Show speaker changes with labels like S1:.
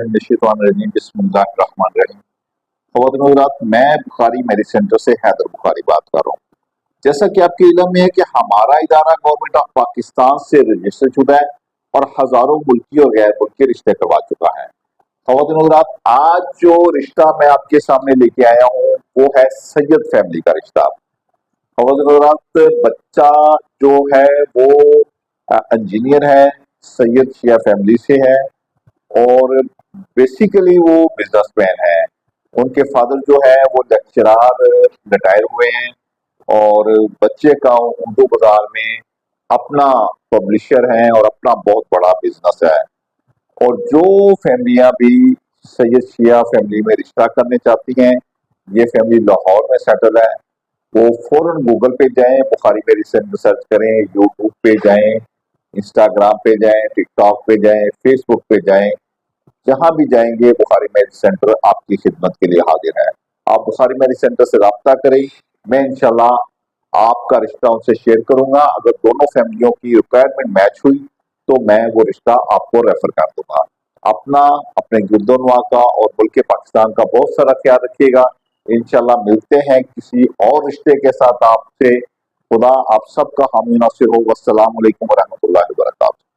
S1: बिस्मिल्लाहिर्रहमानिर्रहीम। ख़वातीन और हज़रात, मैं बुखारी मेडिकल सेंटर से हैदर बुखारी बात कर रहा हूँ। जैसा कि आपके इल्म में है कि हमारा इदारा गवर्नमेंट ऑफ पाकिस्तान से रजिस्टर शुदा है और हज़ारों मुल्की और गैर मुल्की रिश्ते करवा चुका है। ख़वातीन और हज़रात, आज जो रिश्ता मैं आपके सामने लेके आया हूँ वो है सैयद फैमिली का रिश्ता। ख़वातीन और हज़रात, बच्चा जो है वो इंजीनियर है, सैयद शिया फैमिली से है और बेसिकली वो बिजनेसमैन है। उनके फादर जो है वो लेक्चरार रिटायर हुए हैं और बच्चे का उर्दू बाजार में अपना पब्लिशर है और अपना बहुत बड़ा बिजनेस है। और जो फैमिलियां भी सैयद शिया फैमिली में रिश्ता करने चाहती हैं, ये फैमिली लाहौर में सेटल है, वो फौरन गूगल पे जाएं, बुखारी मेडिसिन सर्च करें, यूट्यूब पे जाएं, इंस्टाग्राम पे जाएं, टिकटॉक पे जाएं, फेसबुक पे जाएं, जहां भी जाएंगे बुखारी मेडिकल सेंटर आपकी खिदमत के लिए हाजिर है। आप बुखारी मेडिकल सेंटर से रब्ता करें, मैं इंशाल्लाह आपका रिश्ता उनसे शेयर करूंगा। अगर दोनों फैमिलियों की रिक्वायरमेंट मैच हुई तो मैं वो रिश्ता आपको रेफर कर दूंगा। अपना, अपने गिरदोनवा का और मुल्क पाकिस्तान का बहुत सारा ख्याल रखिएगा। इंशाल्लाह मिलते हैं किसी और रिश्ते के साथ आपसे। खुदा आप सबका हामी नासिर हो। वस्सलाम अलैकुम वरहमतुल्लाहि वबरकातुहू।